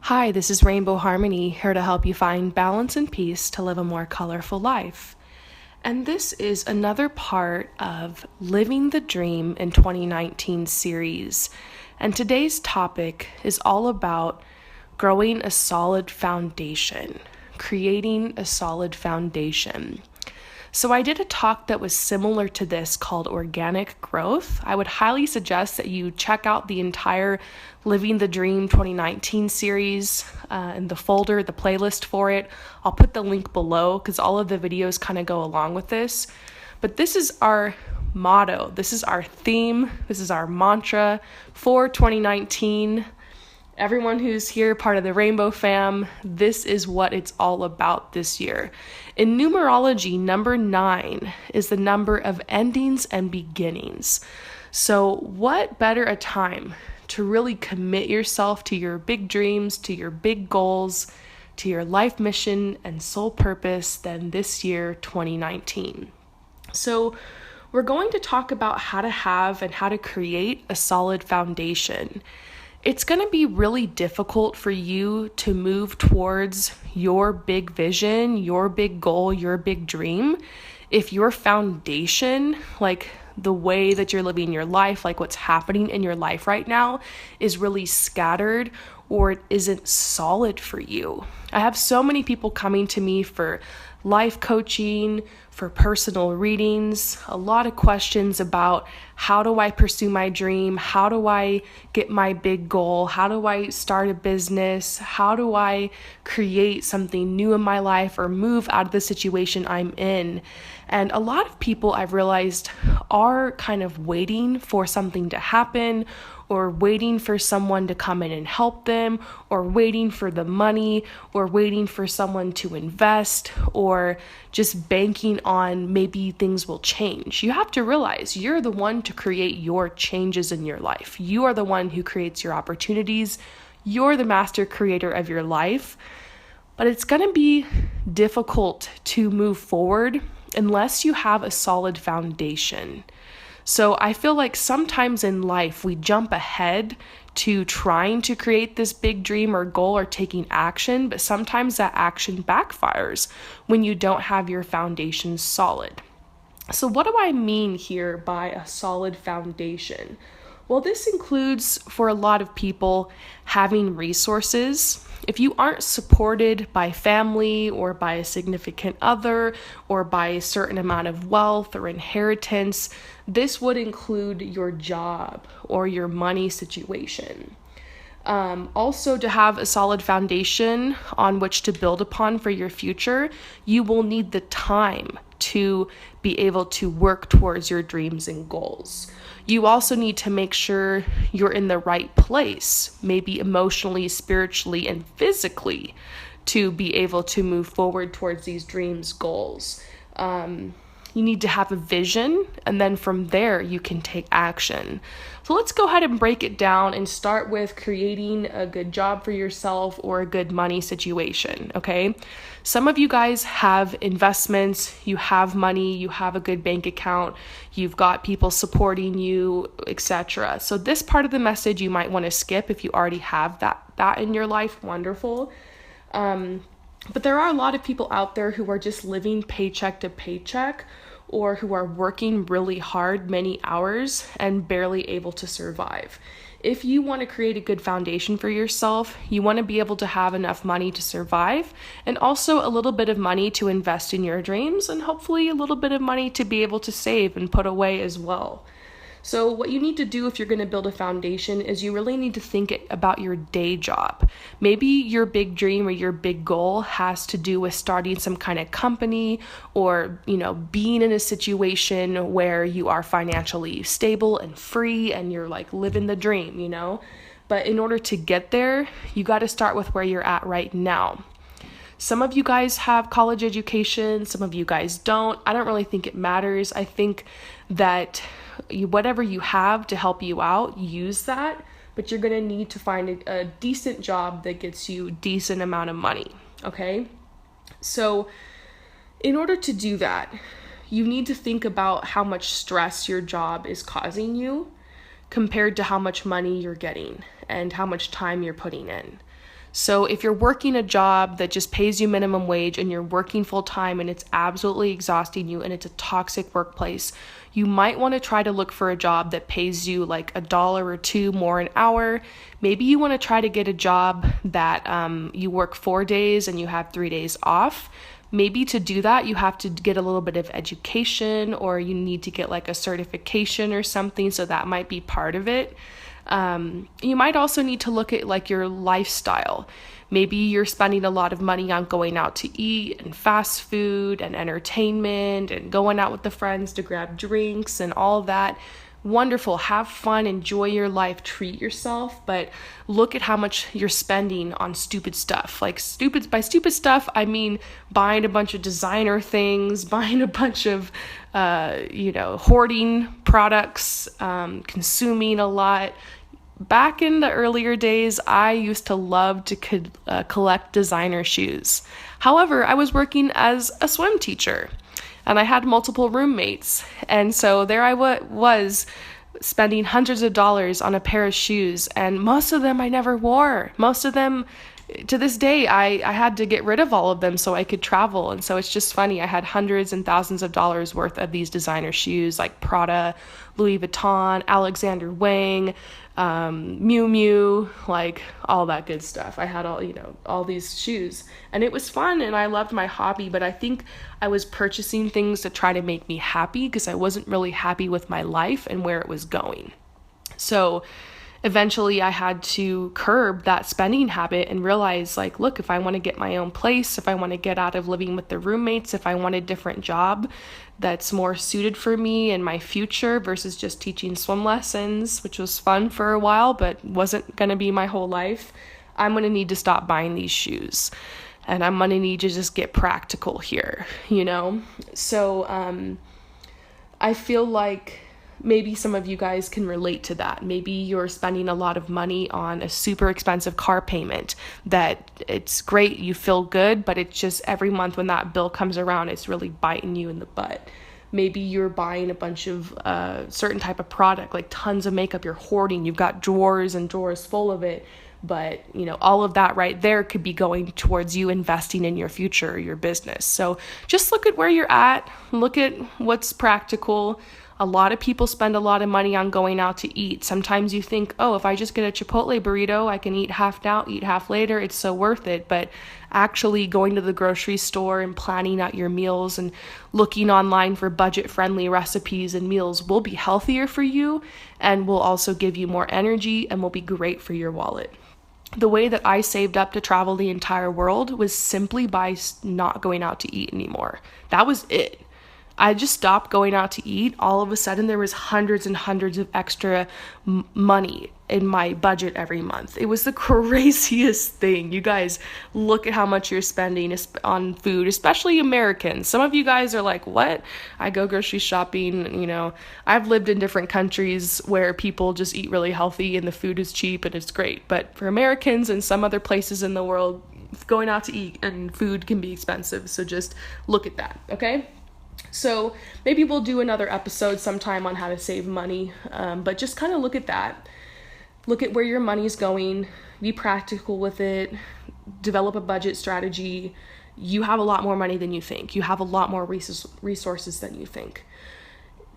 Hi, this is Rainbow Harmony, here to help you find balance and peace to live a more colorful life. And this is another part of Living the Dream in 2019 series. And today's topic is all about growing a solid foundation, creating a solid foundation. So I did a talk that was similar to this called Organic Growth. I would highly suggest that you check out the entire Living the Dream 2019 series in the folder, the playlist for it. I'll put the link below because all of the videos kind of go along with this. But this is our motto. This is our theme. This is our mantra for 2019. Everyone who's here, part of the Rainbow Fam, this is what it's all about this year. In numerology, number 9 is the number of endings and beginnings. So what better a time to really commit yourself to your big dreams, to your big goals, to your life mission and soul purpose than this year, 2019. So we're going to talk about how to have and how to create a solid foundation. It's going to be really difficult for you to move towards your big vision, your big goal, your big dream, if your foundation, like the way that you're living your life, like what's happening in your life right now, is really scattered or it isn't solid for you. I have so many people coming to me for life coaching, for personal readings, a lot of questions about how do I pursue my dream? How do I get my big goal? How do I start a business? How do I create something new in my life or move out of the situation I'm in? And a lot of people, I've realized, are kind of waiting for something to happen, or waiting for someone to come in and help them, or waiting for the money, or waiting for someone to invest, or just banking on maybe things will change. You have to realize you're the one to create your changes in your life. You are the one who creates your opportunities. You're the master creator of your life. But it's going to be difficult to move forward unless you have a solid foundation. So I feel like sometimes in life we jump ahead to trying to create this big dream or goal or taking action, but sometimes that action backfires when you don't have your foundation solid. So what do I mean here by a solid foundation? Well, this includes, for a lot of people, having resources. If you aren't supported by family or by a significant other or by a certain amount of wealth or inheritance, this would include your job or your money situation. Also, to have a solid foundation on which to build upon for your future, you will need the time to be able to work towards your dreams and goals. You also need to make sure you're in the right place, maybe emotionally, spiritually, and physically, to be able to move forward towards these dreams, goals. You need to have a vision, and then from there you can take action. So let's go ahead and break it down and start with creating a good job for yourself or a good money situation, okay? Some of you guys have investments, you have money, you have a good bank account, you've got people supporting you, etc. So this part of the message you might want to skip if you already have that in your life. Wonderful. But there are a lot of people out there who are just living paycheck to paycheck, or who are working really hard, many hours, and barely able to survive. If you want to create a good foundation for yourself, you want to be able to have enough money to survive, and also a little bit of money to invest in your dreams, and hopefully a little bit of money to be able to save and put away as well. So what you need to do if you're going to build a foundation is you really need to think about your day job. Maybe your big dream or your big goal has to do with starting some kind of company, or, being in a situation where you are financially stable and free and you're like living the dream, But in order to get there, you got to start with where you're at right now. Some of you guys have college education, some of you guys don't. I don't really think it matters. I think that whatever you have to help you out, use that, but you're going to need to find a decent job that gets you a decent amount of money, okay? So in order to do that, you need to think about how much stress your job is causing you compared to how much money you're getting and how much time you're putting in. So if you're working a job that just pays you minimum wage and you're working full time and it's absolutely exhausting you and it's a toxic workplace, you might want to try to look for a job that pays you like $1 or $2 more an hour. Maybe you want to try to get a job that you work 4 days and you have 3 days off. Maybe to do that, you have to get a little bit of education, or you need to get like a certification or something. So that might be part of it. You might also need to look at like your lifestyle. Maybe you're spending a lot of money on going out to eat and fast food and entertainment and going out with the friends to grab drinks and all of that. Wonderful. Have fun, enjoy your life, treat yourself, but look at how much you're spending on stupid stuff. Like by stupid stuff, I mean buying a bunch of designer things, buying a bunch of, hoarding products, consuming a lot. Back in the earlier days, I used to love to collect designer shoes. However, I was working as a swim teacher and I had multiple roommates. And so there I was spending hundreds of dollars on a pair of shoes, and most of them I never wore. Most of them, to this day, I had to get rid of all of them so I could travel. And so it's just funny. I had hundreds and thousands of dollars worth of these designer shoes like Prada, Louis Vuitton, Alexander Wang, Miu Miu, like all that good stuff. I had all these shoes, and it was fun and I loved my hobby, but I think I was purchasing things to try to make me happy because I wasn't really happy with my life and where it was going. So eventually I had to curb that spending habit and realize, like, look, if I want to get my own place, if I want to get out of living with the roommates, if I want a different job that's more suited for me and my future versus just teaching swim lessons, which was fun for a while, but wasn't going to be my whole life, I'm going to need to stop buying these shoes. And I'm going to need to just get practical here, So I feel like maybe some of you guys can relate to that. Maybe you're spending a lot of money on a super expensive car payment that it's great, you feel good, but it's just every month when that bill comes around, it's really biting you in the butt. Maybe you're buying a bunch of certain type of product, like tons of makeup, you're hoarding, you've got drawers and drawers full of it. But, all of that right there could be going towards you investing in your future, your business. So just look at where you're at, look at what's practical. A lot of people spend a lot of money on going out to eat. Sometimes you think, oh, if I just get a Chipotle burrito, I can eat half now, eat half later. It's so worth it. But actually going to the grocery store and planning out your meals and looking online for budget-friendly recipes and meals will be healthier for you and will also give you more energy and will be great for your wallet. The way that I saved up to travel the entire world was simply by not going out to eat anymore. That was it. I just stopped going out to eat. All of a sudden, there was hundreds and hundreds of extra money in my budget every month. It was the craziest thing. You guys, look at how much you're spending on food, especially Americans. Some of you guys are like, what? I go grocery shopping, I've lived in different countries where people just eat really healthy and the food is cheap and it's great. But for Americans and some other places in the world, going out to eat and food can be expensive. So just look at that, okay? So maybe we'll do another episode sometime on how to save money, but just kind of look at that. Look at where your money's going, be practical with it, develop a budget strategy. You have a lot more money than you think. You have a lot more resources than you think.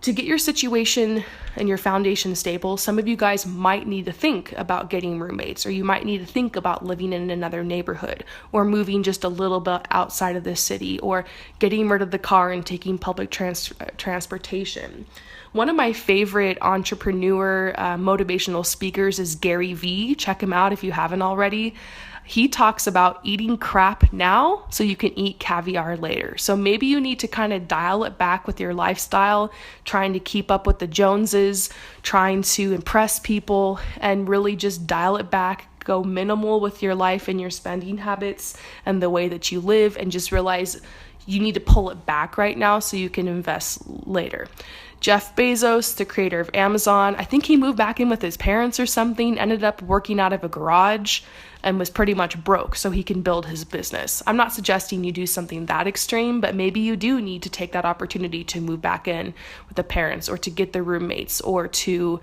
To get your situation and your foundation stable, some of you guys might need to think about getting roommates, or you might need to think about living in another neighborhood, or moving just a little bit outside of the city, or getting rid of the car and taking public transportation. One of my favorite entrepreneur motivational speakers is Gary Vee. Check him out if you haven't already. He talks about eating crap now so you can eat caviar later. So maybe you need to kind of dial it back with your lifestyle, trying to keep up with the Joneses, trying to impress people, and really just dial it back. Go minimal with your life and your spending habits and the way that you live, and just realize you need to pull it back right now so you can invest later. Jeff Bezos, the creator of Amazon, I think he moved back in with his parents or something, ended up working out of a garage and was pretty much broke so he can build his business. I'm not suggesting you do something that extreme, but maybe you do need to take that opportunity to move back in with the parents, or to get the roommates, or to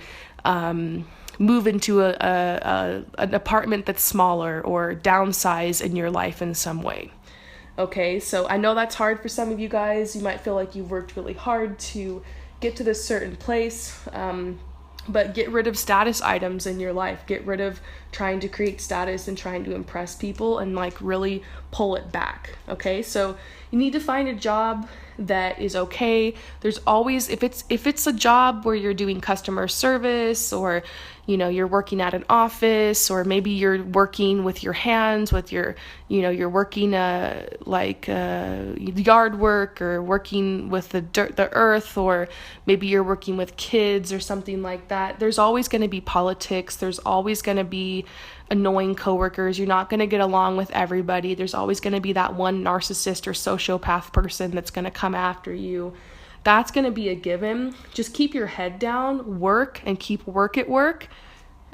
move into an apartment that's smaller or downsize in your life in some way. Okay, so I know that's hard for some of you guys. You might feel like you've worked really hard to get to this certain place, but get rid of status items in your life. Get rid of trying to create status and trying to impress people, and like really pull it back. Okay, so you need to find a job that is okay. There's always, if it's a job where you're doing customer service, or you're working at an office, or maybe you're working with your hands, with your you're working yard work, or working with the earth, or maybe you're working with kids or something like that. There's always going to be politics. There's always going to be annoying coworkers. You're not going to get along with everybody. There's always going to be that one narcissist or sociopath person that's going to come after you. That's going to be a given. Just keep your head down, work, and keep work at work,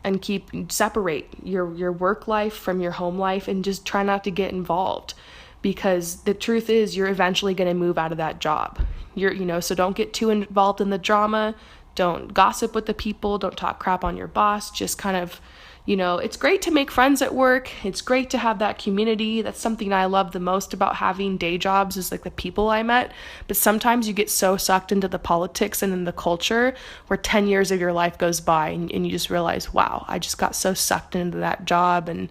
and separate your work life from your home life, and just try not to get involved, because the truth is you're eventually going to move out of that job. So don't get too involved in the drama. Don't gossip with the people. Don't talk crap on your boss. Just kind of, it's great to make friends at work. It's great to have that community. That's something I love the most about having day jobs, is like the people I met. But sometimes you get so sucked into the politics and in the culture where 10 years of your life goes by, and you just realize, wow, I just got so sucked into that job, and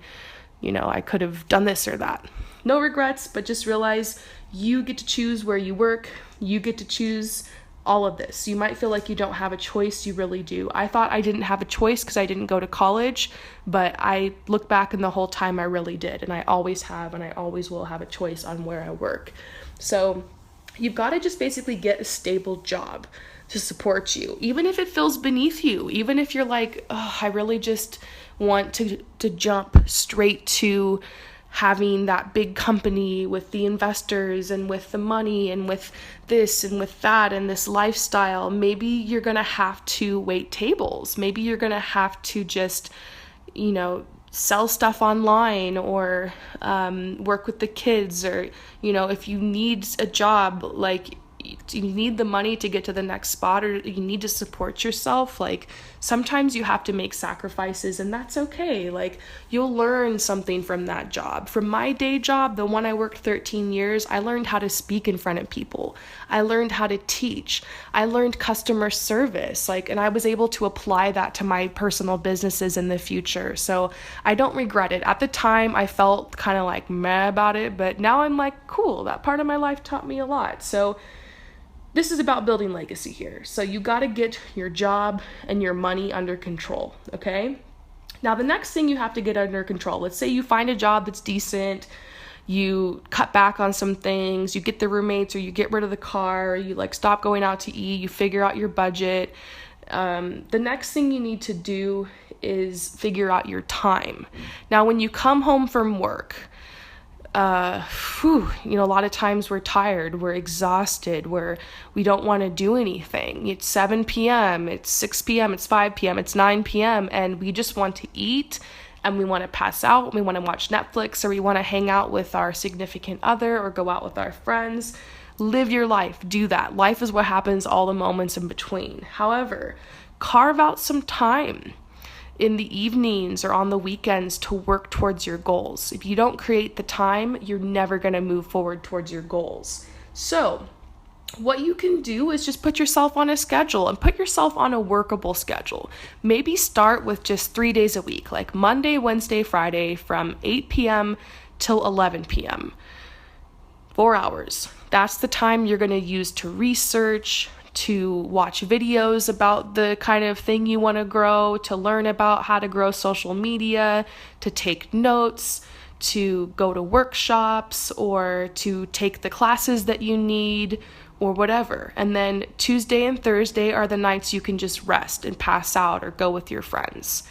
I could have done this or that. No regrets, but just realize you get to choose where you work. You get to choose all of this. You might feel like you don't have a choice. You really do. I thought I didn't have a choice because I didn't go to college, but I look back, and the whole time I really did, and I always have, and I always will have a choice on where I work. So you've got to just basically get a stable job to support you, even if it feels beneath you, even if you're like, oh, I really just want to jump straight to having that big company with the investors and with the money and with this and with that and this lifestyle. Maybe you're going to have to wait tables. Maybe you're going to have to just, sell stuff online, or work with the kids, or, if you need a job, like you need the money to get to the next spot, or you need to support yourself. Like sometimes you have to make sacrifices, and that's okay. Like you'll learn something from that job. From my day job, the one I worked 13 years, I learned how to speak in front of people. I learned how to teach. I learned customer service, and I was able to apply that to my personal businesses in the future. So I don't regret it. At the time, I felt kind of like meh about it, but now I'm like, cool, that part of my life taught me a lot. So this is about building legacy here. So you got to get your job and your money under control, okay? Now, the next thing you have to get under control, let's say you find a job that's decent, you cut back on some things, you get the roommates, or you get rid of the car, or you stop going out to eat, you figure out your budget. The next thing you need to do is figure out your time. Now, when you come home from work, a lot of times we're tired, we're exhausted, we don't want to do anything. It's 7 p.m., it's 6 p.m., it's 5 p.m., it's 9 p.m., and we just want to eat, and we want to pass out, we want to watch Netflix, or we want to hang out with our significant other, or go out with our friends. Live your life. Do that. Life is what happens all the moments in between. However, carve out some time in the evenings or on the weekends to work towards your goals. If you don't create the time, you're never going to move forward towards your goals. So what you can do is just put yourself on a schedule, and put yourself on a workable schedule. Maybe start with just 3 days a week, like Monday, Wednesday, Friday, from 8 p.m. till 11 p.m. 4 hours. That's the time you're going to use to research, to watch videos about the kind of thing you want to grow, to learn about how to grow social media, to take notes, to go to workshops, or to take the classes that you need, or whatever. And then Tuesday and Thursday are the nights you can just rest and pass out or go with your friends.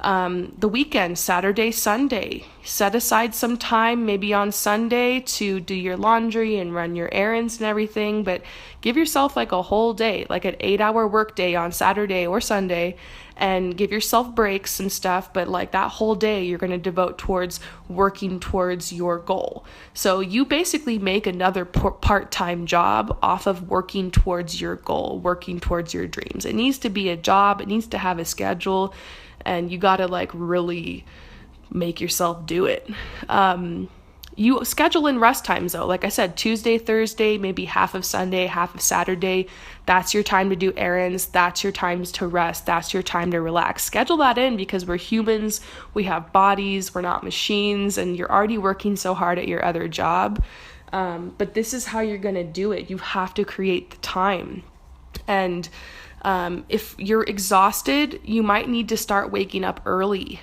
The weekend, Saturday, Sunday, set aside some time, maybe on Sunday, to do your laundry and run your errands and everything, but give yourself like a whole day, like an 8-hour work day on Saturday or Sunday, and give yourself breaks and stuff, but like that whole day you're going to devote towards working towards your goal. So you basically make another part-time job off of working towards your goal, working towards your dreams. It needs to be a job, it needs to have a schedule. and you got to like really make yourself do it. You schedule in rest times though. Like I said, Tuesday, Thursday, maybe half of Sunday, half of Saturday. That's your time to do errands. That's your times to rest. That's your time to relax. Schedule that in because we're humans. We have bodies. We're not machines. And you're already working so hard at your other job. But this is how you're going to do it. You have to create the time. And if you're exhausted, you might need to start waking up early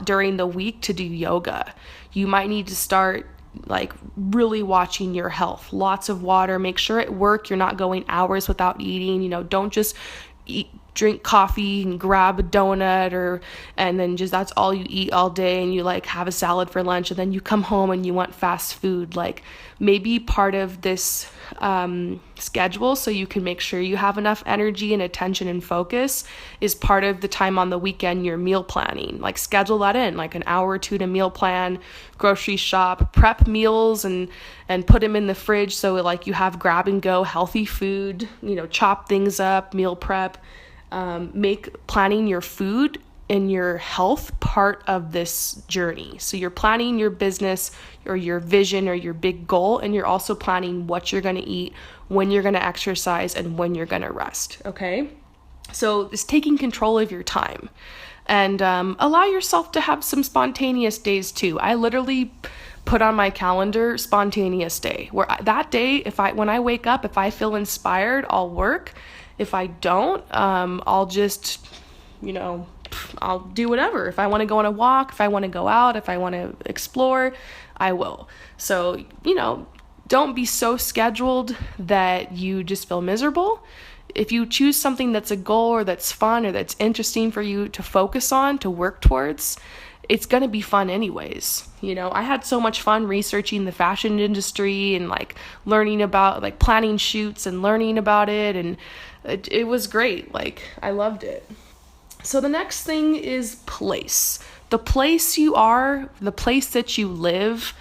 during the week to do yoga. You might need to start like really watching your health. Lots of water. Make sure at work you're not going hours without eating. Don't just drink coffee and grab a donut and then just that's all you eat all day, and you like have a salad for lunch, and then you come home and you want fast food. Like maybe part of this schedule, so you can make sure you have enough energy and attention and focus, is part of the time on the weekend you're meal planning. Like schedule that in, like an hour or two to meal plan, grocery shop, prep meals and put them in the fridge so like you have grab and go healthy food, chop things up, meal prep. Make planning your food and your health part of this journey. So you're planning your business or your vision or your big goal, and you're also planning what you're going to eat, when you're going to exercise, and when you're going to rest. Okay? So it's taking control of your time, and allow yourself to have some spontaneous days too. I literally put on my calendar spontaneous day, where that day, when I wake up, if I feel inspired, I'll work. If I don't, I'll just, I'll do whatever. If I want to go on a walk, if I want to go out, if I want to explore, I will. So, don't be so scheduled that you just feel miserable. If you choose something that's a goal or that's fun or that's interesting for you to focus on, to work towards, it's going to be fun anyways. I had so much fun researching the fashion industry and like learning about like planning shoots and learning about it. And it was great. Like I loved it. So the next thing is place. The place you are, the place that you live,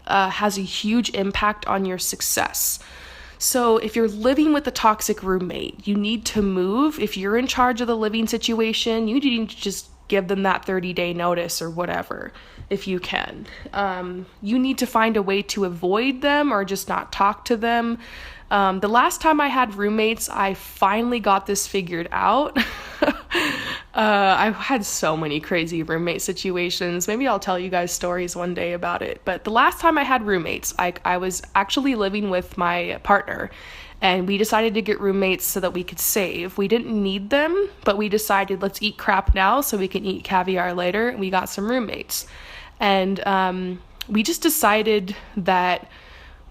has a huge impact on your success. So if you're living with a toxic roommate, you need to move. If you're in charge of the living situation, you need to just give them that 30-day notice or whatever, if you can. You need to find a way to avoid them or just not talk to them. The last time I had roommates, I finally got this figured out. I've had so many crazy roommate situations. Maybe I'll tell you guys stories one day about it. But the last time I had roommates, I was actually living with my partner, and we decided to get roommates so that we could save. We didn't need them, but we decided let's eat crap now so we can eat caviar later. We got some roommates. And we just decided that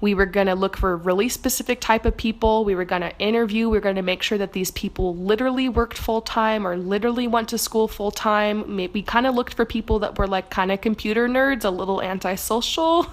we were going to look for a really specific type of people. We were going to interview. We were going to make sure that these people literally worked full-time or literally went to school full-time. We kind of looked for people that were like kind of computer nerds, a little antisocial.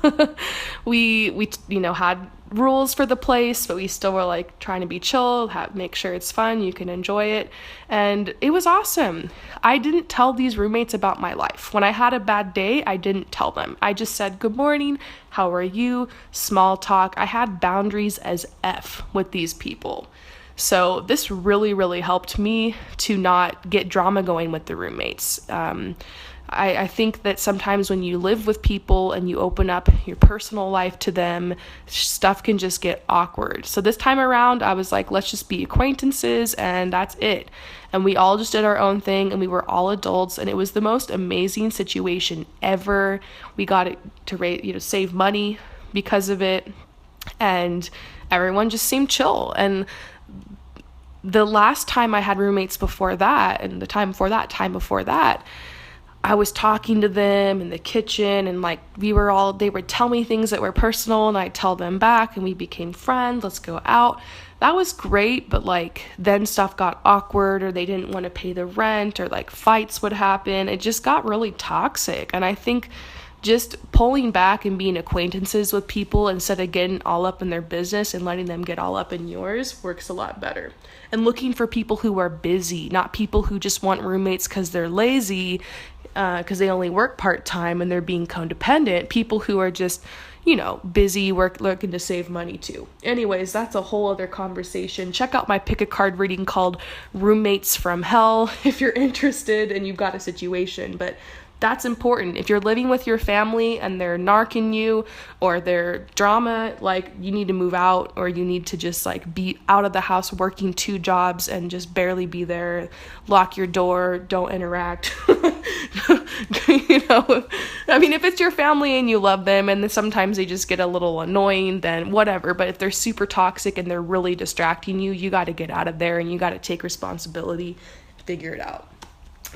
We had rules for the place, but we still were like trying to be chill, make sure it's fun, you can enjoy it. And it was awesome. I didn't tell these roommates about my life. When I had a bad day, I didn't tell them. I just said, good morning, how are you? Small talk. I had boundaries as F with these people. So this really, really helped me to not get drama going with the roommates. I think that sometimes when you live with people and you open up your personal life to them, stuff can just get awkward. So this time around, I was like, let's just be acquaintances, and that's it. And we all just did our own thing, and we were all adults, and it was the most amazing situation ever. We got it to save money because of it, and everyone just seemed chill. And the last time I had roommates before that, and the time before that, I was talking to them in the kitchen, and like they would tell me things that were personal, and I'd tell them back, and we became friends. Let's go out. That was great, but like then stuff got awkward, or they didn't want to pay the rent, or like fights would happen. It just got really toxic. And I think just pulling back and being acquaintances with people instead of getting all up in their business and letting them get all up in yours works a lot better. And looking for people who are busy, not people who just want roommates because they're lazy. because they only work part-time and they're being codependent, people who are just, busy looking to save money too. Anyways, that's a whole other conversation. Check out my pick a card reading called Roommates from Hell if you're interested and you've got a situation. But that's important. If you're living with your family and they're narking you or they're drama, you need to move out, or you need to just be out of the house working 2 jobs and just barely be there. Lock your door, don't interact. If it's your family and you love them and then sometimes they just get a little annoying, then whatever. But if they're super toxic and they're really distracting you, you got to get out of there and you got to take responsibility, figure it out.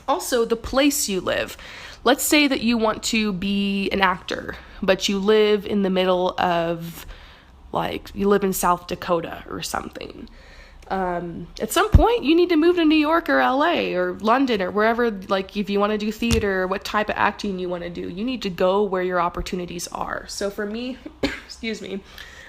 Also, the place you live. Let's say that you want to be an actor, but you live in the middle of, you live in South Dakota or something. At some point, you need to move to New York or LA or London or wherever, if you want to do theater or what type of acting you want to do. You need to go where your opportunities are. So for me, excuse me,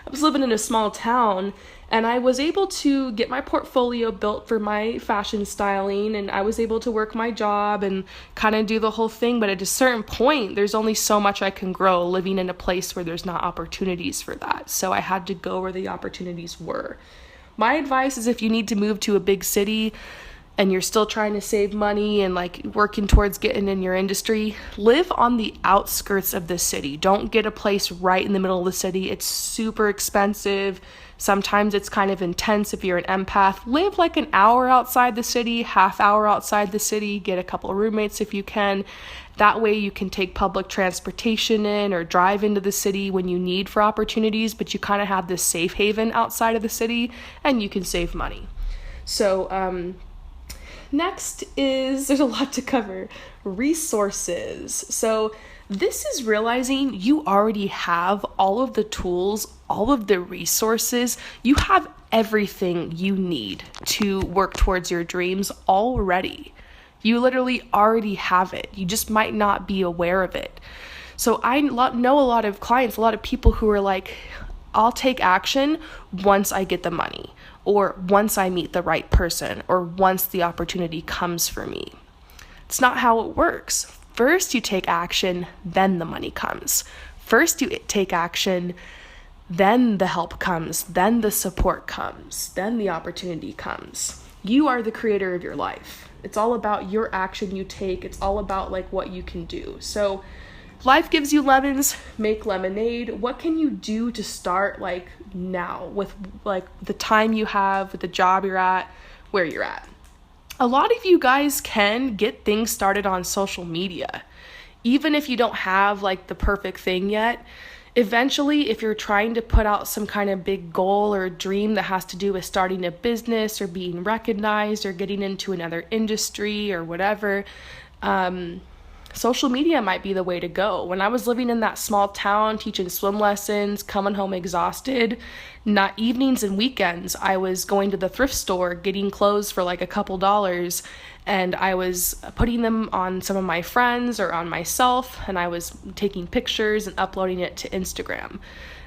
I was living in a small town and I was able to get my portfolio built for my fashion styling, and I was able to work my job and kind of do the whole thing. But at a certain point, there's only so much I can grow living in a place where there's not opportunities for that. So I had to go where the opportunities were. My advice is, if you need to move to a big city and you're still trying to save money and working towards getting in your industry, live on the outskirts of the city. Don't get a place right in the middle of the city. It's super expensive. Sometimes it's kind of intense if you're an empath. Live an hour outside the city, half hour outside the city. Get a couple of roommates if you can. That way you can take public transportation in or drive into the city when you need for opportunities, but you kind of have this safe haven outside of the city and you can save money. So, next is, there's a lot to cover, resources. So this is realizing you already have all of the tools, all of the resources. You have everything you need to work towards your dreams already. You literally already have it. You just might not be aware of it. So I know a lot of clients, a lot of people who are I'll take action once I get the money, or once I meet the right person, or once the opportunity comes for me. It's not how it works. First you take action, then the money comes. First you take action, then the help comes, then the support comes, then the opportunity comes. You are the creator of your life. It's all about your action you take. It's all about what you can do. So life gives you lemons, make lemonade. What can you do to start now with the time you have, with the job you're at, where you're at? A lot of you guys can get things started on social media. Even if you don't have the perfect thing yet, eventually, if you're trying to put out some kind of big goal or dream that has to do with starting a business or being recognized or getting into another industry or whatever, social media might be the way to go. When I was living in that small town, teaching swim lessons, coming home exhausted, not evenings and weekends, I was going to the thrift store, getting clothes for a couple dollars, and I was putting them on some of my friends or on myself, and I was taking pictures and uploading it to Instagram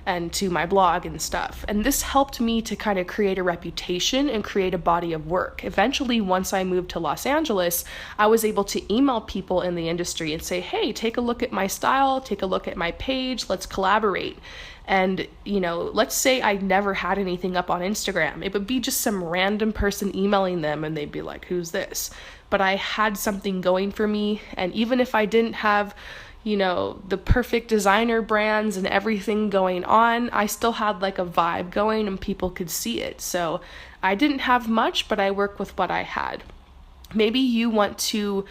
and to my blog and stuff. And this helped me to kind of create a reputation and create a body of work. Eventually, once I moved to Los Angeles, I was able to email people in the industry and say, hey, take a look at my style, take a look at my page, let's collaborate. And, let's say I never had anything up on Instagram. It would be just some random person emailing them and they'd be like, who's this? But I had something going for me. And even if I didn't have the perfect designer brands and everything going on, I still had a vibe going and people could see it. So I didn't have much, but I worked with what I had. Maybe you want to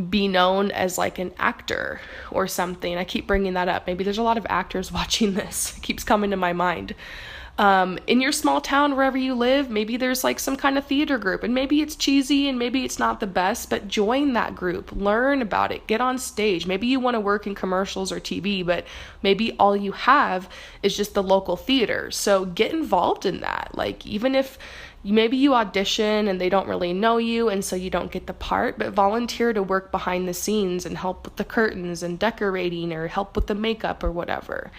be known as an actor or something. I keep bringing that up. Maybe there's a lot of actors watching this. It keeps coming to my mind. In your small town, wherever you live, maybe there's some kind of theater group, and maybe it's cheesy and maybe it's not the best, but join that group, learn about it, get on stage. Maybe you want to work in commercials or TV, but maybe all you have is just the local theater. So get involved in that. Even if maybe you audition and they don't really know you and so you don't get the part, but volunteer to work behind the scenes and help with the curtains and decorating or help with the makeup or whatever.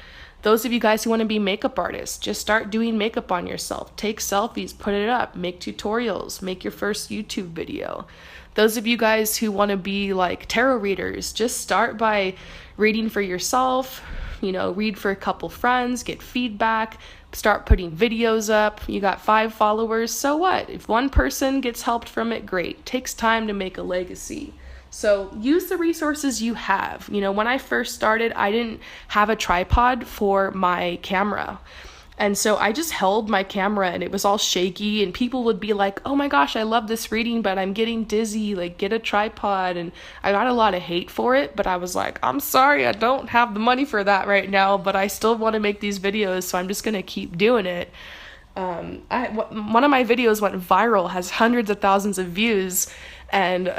Those of you guys who want to be makeup artists, just start doing makeup on yourself. Take selfies, put it up, make tutorials, make your first YouTube video. Those of you guys who want to be like tarot readers, just start by reading for yourself, read for a couple friends, get feedback, start putting videos up. You got 5 followers, so what? If one person gets helped from it, great. It takes time to make a legacy. So use the resources you have. When I first started, I didn't have a tripod for my camera. And so I just held my camera and it was all shaky, and people would be like, oh my gosh, I love this reading, but I'm getting dizzy, like get a tripod. And I got a lot of hate for it, but I was like, I'm sorry, I don't have the money for that right now, but I still want to make these videos, so I'm just going to keep doing it. One of my videos went viral, has hundreds of thousands of views, and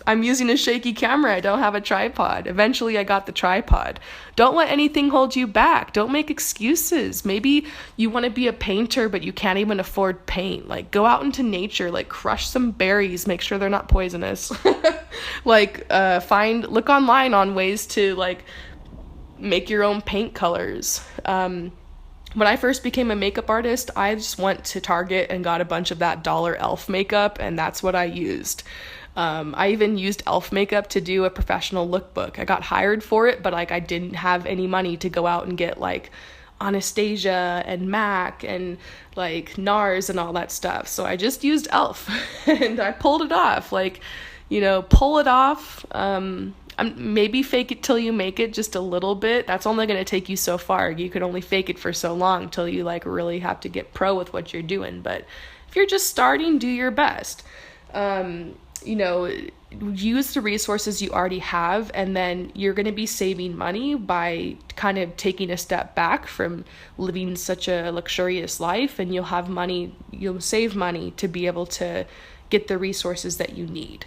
I'm using a shaky camera. I don't have a tripod. Eventually I got the tripod. Don't let anything hold you back. Don't make excuses. Maybe you want to be a painter, but you can't even afford paint. Like, go out into nature, like crush some berries, make sure they're not poisonous. Look online on ways to like make your own paint colors. When I first became a makeup artist, I just went to Target and got a bunch of that dollar elf makeup, and that's what I used. I even used elf makeup to do a professional lookbook. I got hired for it, but I didn't have any money to go out and get Anastasia and MAC and NARS and all that stuff. So I just used elf and I pulled it off. Pull it off. Maybe fake it till you make it just a little bit. That's only going to take you so far. You can only fake it for so long till you really have to get pro with what you're doing. But if you're just starting, do your best. Use the resources you already have, and then you're going to be saving money by kind of taking a step back from living such a luxurious life, and you'll save money to be able to get the resources that you need.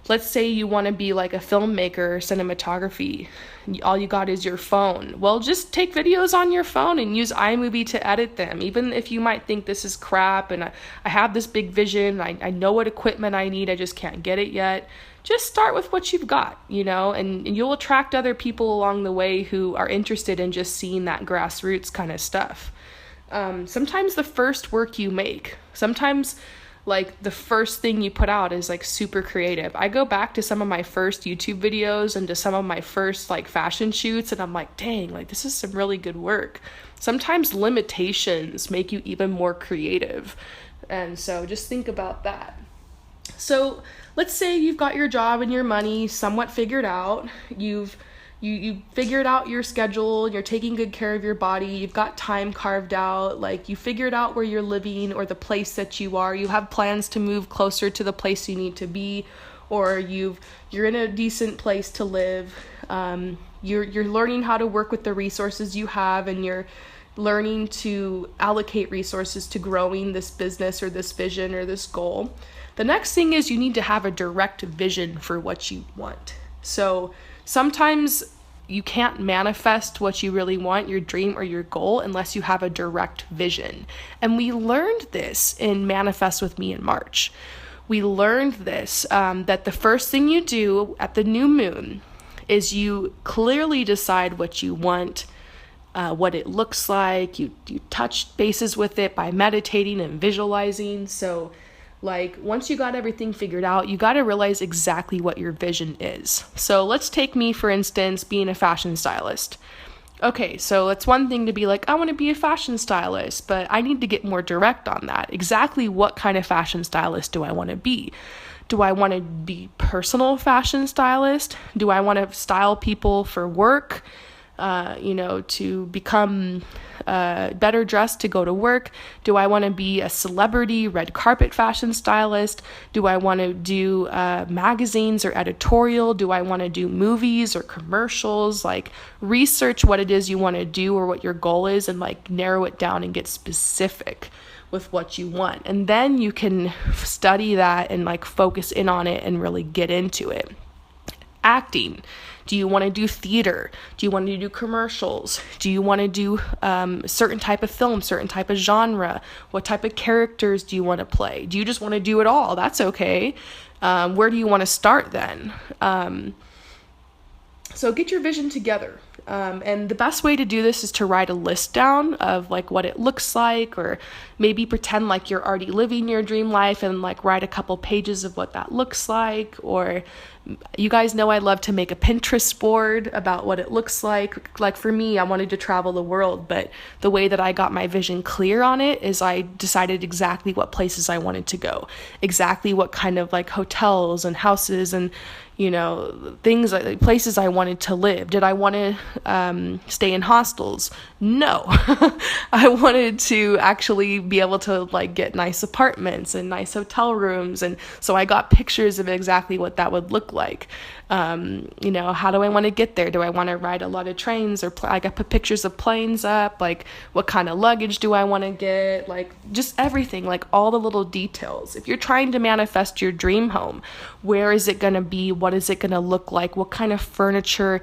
Let's say you want to be like a filmmaker, cinematography. All you got is your phone. Well, just take videos on your phone and use iMovie to edit them. Even if you might think this is crap and I have this big vision, I know what equipment I need, I just can't get it yet. Just start with what you've got, and you'll attract other people along the way who are interested in just seeing that grassroots kind of stuff. Sometimes the first work you make, the first thing you put out is super creative. I go back to some of my first YouTube videos and to some of my first fashion shoots, and I'm like, dang, this is some really good work. Sometimes limitations make you even more creative. And so just think about that. So let's say you've got your job and your money somewhat figured out. You figured out your schedule, you're taking good care of your body, you've got time carved out, you figured out where you're living or the place that you are, you have plans to move closer to the place you need to be, or you're in a decent place to live, you're learning how to work with the resources you have, and you're learning to allocate resources to growing this business or this vision or this goal. The next thing is you need to have a direct vision for what you want. So sometimes you can't manifest what you really want, your dream or your goal, unless you have a direct vision. And we learned this in Manifest with Me in March. We learned this, that the first thing you do at the new moon is you clearly decide what you want, what it looks like. You touch bases with it by meditating and visualizing. So once you got everything figured out, you got to realize exactly what your vision is. So let's take me, for instance, being a fashion stylist. Okay, so it's one thing to be I want to be a fashion stylist, but I need to get more direct on that. Exactly what kind of fashion stylist do I want to be? Do I want to be personal fashion stylist? Do I want to style people for work? To become better dressed to go to work? Do I want to be a celebrity red carpet fashion stylist? Do I want to do magazines or editorial? Do I want to do movies or commercials? Research what it is you want to do or what your goal is, and narrow it down and get specific with what you want. And then you can study that and like focus in on it and really get into it. Acting. Do you want to do theater? Do you want to do commercials? Do you want to do a certain type of film, certain type of genre? What type of characters do you want to play? Do you just want to do it all? That's okay. Where do you want to start then? So get your vision together. And the best way to do this is to write a list down of like what it looks like, or maybe pretend like you're already living your dream life and like write a couple pages of what that looks like. Or you guys know I love to make a Pinterest board about what it looks like. Like for me, I wanted to travel the world, but the way that I got my vision clear on it is I decided exactly what places I wanted to go, exactly what kind of like hotels and houses and things like places I wanted to live. Did I want to stay in hostels? No. I wanted to actually be able to like get nice apartments and nice hotel rooms, and so I got pictures of exactly what that would look like. How do I want to get there? Do I want to ride a lot of trains, or I got put pictures of planes up, like what kind of luggage do I want to get, like just everything, like all the little details. If you're trying to manifest your dream home, where is it going to be? What is it going to look like? What kind of furniture?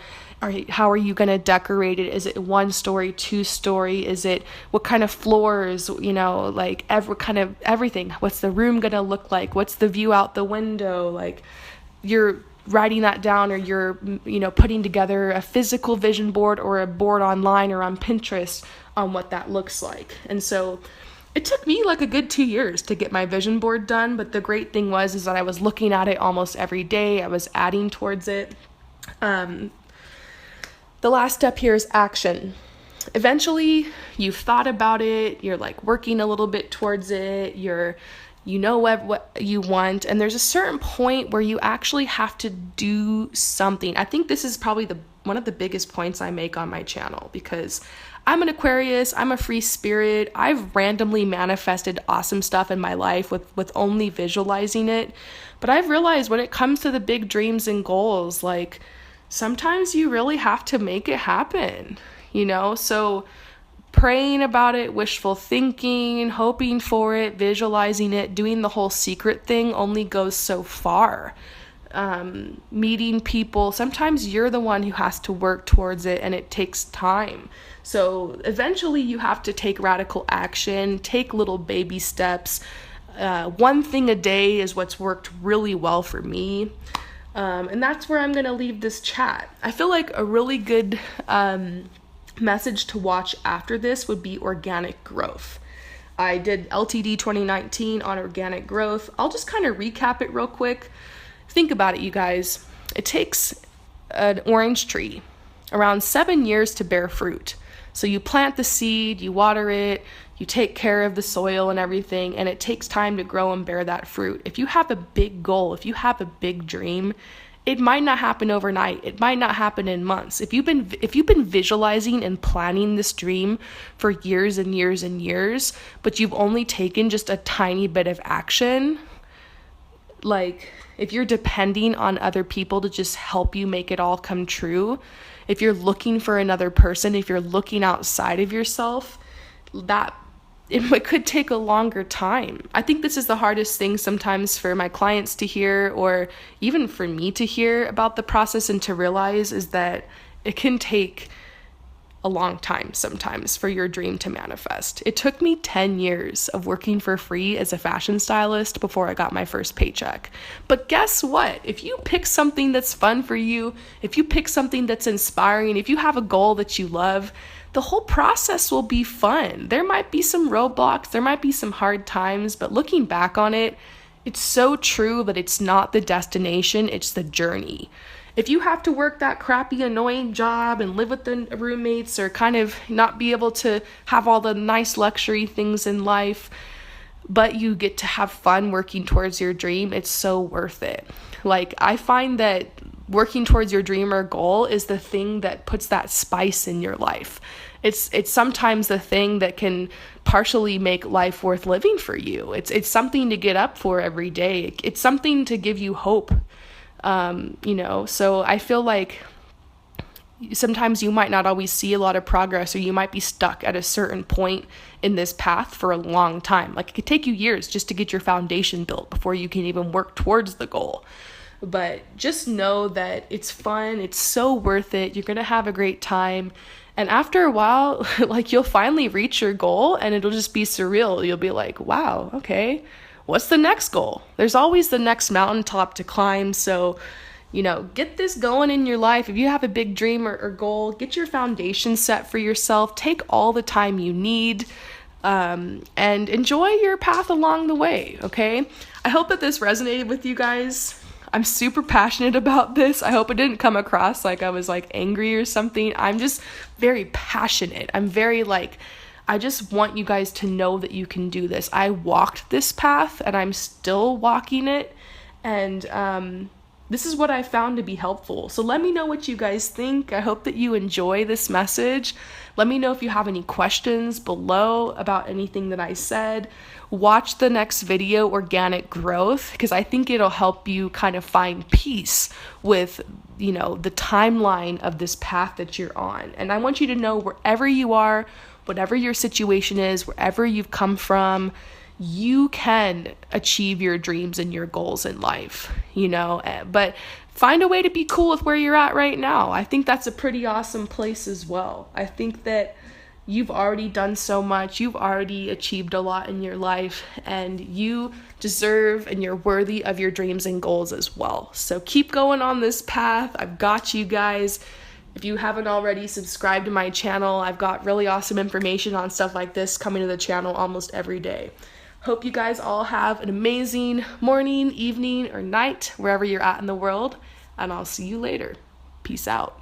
How are you going to decorate it? Is it 1-story, 2-story? Is it what kind of floors? Like every kind of everything. What's the room going to look like? What's the view out the window? Like you're writing that down, or you're putting together a physical vision board or a board online or on Pinterest on what that looks like. And so it took me like a good 2 years to get my vision board done, but the great thing is that I was looking at it almost every day. I was adding towards it. The last step here is action. Eventually, you've thought about it, you're like working a little bit towards it, you know what you want, and there's a certain point where you actually have to do something. I think this is probably one of the biggest points I make on my channel, because I'm an Aquarius, I'm a free spirit. I've randomly manifested awesome stuff in my life with only visualizing it. But I've realized when it comes to the big dreams and goals, like sometimes you really have to make it happen, So praying about it, wishful thinking, hoping for it, visualizing it, doing the whole secret thing only goes so far. Meeting people, sometimes you're the one who has to work towards it, and it takes time. So eventually you have to take radical action, take little baby steps. One thing a day is what's worked really well for me. And that's where I'm going to leave this chat. I feel like a really good message to watch after this would be organic growth. I did LTD2019 on organic growth. I'll just kind of recap it real quick. Think about it, you guys. It takes an orange tree around 7 years to bear fruit. So you plant the seed, you water it, you take care of the soil and everything, and it takes time to grow and bear that fruit. If you have a big goal, if you have a big dream, it might not happen overnight. It might not happen in months. If you've been visualizing and planning this dream for years and years and years, but you've only taken just a tiny bit of action, like if you're depending on other people to just help you make it all come true, if you're looking for another person, if you're looking outside of yourself, that it could take a longer time. I think this is the hardest thing sometimes for my clients to hear, or even for me to hear about the process and to realize, is that it can take a long time sometimes for your dream to manifest. It took me 10 years of working for free as a fashion stylist before I got my first paycheck. But guess what? If you pick something that's fun for you, if you pick something that's inspiring, if you have a goal that you love, the whole process will be fun. There might be some roadblocks, there might be some hard times, but looking back on it, it's so true that it's not the destination, it's the journey. If you have to work that crappy, annoying job and live with the roommates, or kind of not be able to have all the nice luxury things in life, but you get to have fun working towards your dream, it's so worth it. Like, I find that working towards your dream or goal is the thing that puts that spice in your life. It's sometimes the thing that can partially make life worth living for you. It's something to get up for every day. It's something to give you hope. So I feel like sometimes you might not always see a lot of progress, or you might be stuck at a certain point in this path for a long time. Like, it could take you years just to get your foundation built before you can even work towards the goal. But just know that it's fun. It's so worth it. You're going to have a great time. And after a while, like, you'll finally reach your goal, and it'll just be surreal. You'll be like, wow, okay, what's the next goal? There's always the next mountaintop to climb. So Get this going in your life. If you have a big dream or goal, get your foundation set for yourself. Take all the time you need, and enjoy your path along the way, okay? I hope that this resonated with you guys. I'm super passionate about this. I hope it didn't come across like I was angry or something. I'm just very passionate. I'm very I just want you guys to know that you can do this. I walked this path and I'm still walking it. And this is what I found to be helpful. So let me know what you guys think. I hope that you enjoy this message. Let me know if you have any questions below about anything that I said. Watch the next video, Organic Growth, because I think it'll help you kind of find peace with, the timeline of this path that you're on. And I want you to know, wherever you are, whatever your situation is, wherever you've come from, you can achieve your dreams and your goals in life, but find a way to be cool with where you're at right now. I think that's a pretty awesome place as well. I think that you've already done so much. You've already achieved a lot in your life, and you deserve and you're worthy of your dreams and goals as well. So keep going on this path. I've got you guys. If you haven't already subscribed to my channel, I've got really awesome information on stuff like this coming to the channel almost every day. Hope you guys all have an amazing morning, evening, or night, wherever you're at in the world, and I'll see you later. Peace out.